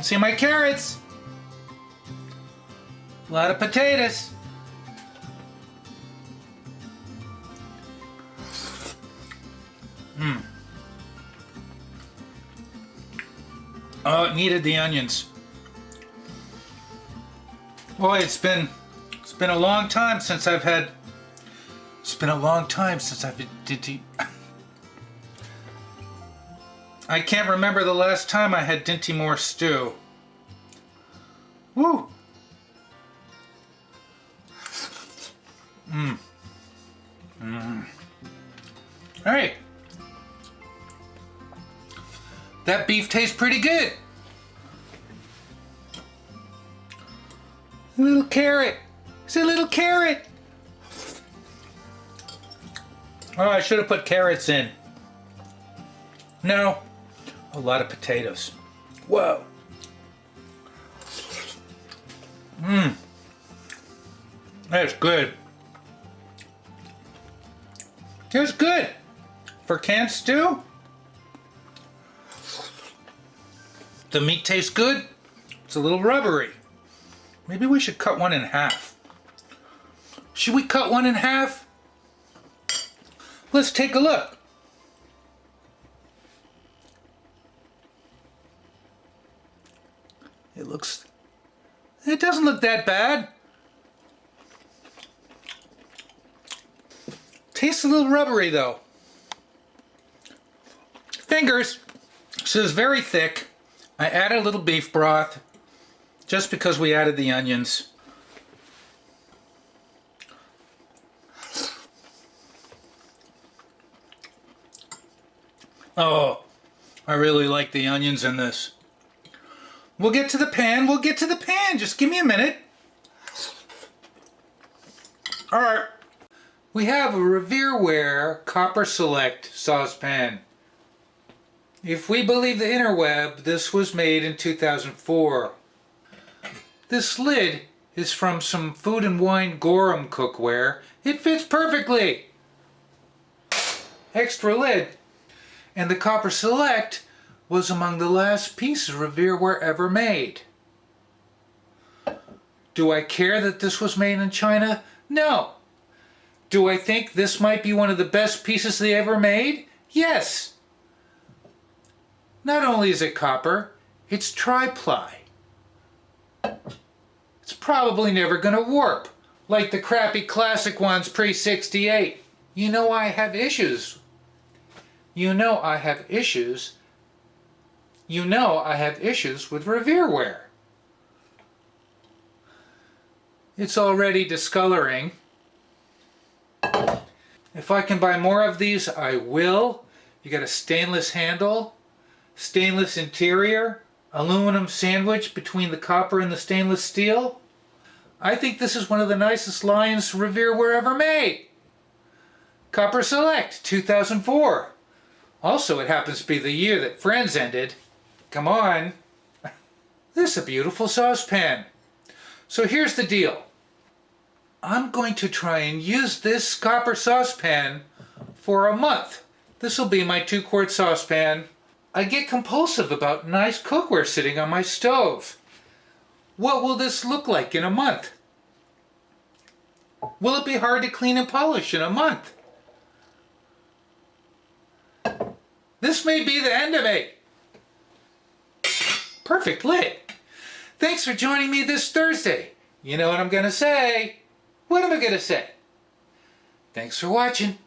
Can't see my carrots. A lot of potatoes. Oh, it needed the onions. Boy, it's been a long time since I've had. It's been a long time since I've had I can't remember the last time I had Dinty Moore stew. Woo! All right. That beef tastes pretty good. A little carrot. It's a little carrot. Oh, I should have put carrots in. No. A lot of potatoes. Whoa. That's good. That's good. For canned stew? The meat tastes good. It's a little rubbery. Maybe we should cut one in half. Should we cut one in half? Let's take a look. It doesn't look that bad. Tastes a little rubbery though. Fingers. This is very thick. I added a little beef broth just because we added the onions. Oh, I really like the onions in this. We'll get to the pan. We'll get to the pan. Just give me a minute. All right. We have a Revere Ware Copper Select saucepan. If we believe the interweb, this was made in 2004. This lid is from some Food and Wine Gorham cookware. It fits perfectly. Extra lid. And the Copper Select was among the last pieces of Revere Ware ever made. Do I care that this was made in China? No. Do I think this might be one of the best pieces they ever made? Yes. Not only is it copper, it's tri-ply. It's probably never going to warp, like the crappy classic ones pre-68. You know I have issues. You know I have issues. You know I have issues with Revere Ware. It's already discoloring. If I can buy more of these, I will. You got a stainless handle, stainless interior, aluminum sandwich between the copper and the stainless steel. I think this is one of the nicest lines Revere Ware ever made. Copper Select, 2004. Also, it happens to be the year that Friends ended. Come on. This is a beautiful saucepan. So here's the deal. I'm going to try and use this copper saucepan for a month. This will be my 2-quart saucepan. I get compulsive about nice cookware sitting on my stove. What will this look like in a month? Will it be hard to clean and polish in a month? This may be the end of it. Perfect lid. Thanks for joining me this Thursday. You know what I'm going to say. What am I going to say? Thanks for watching.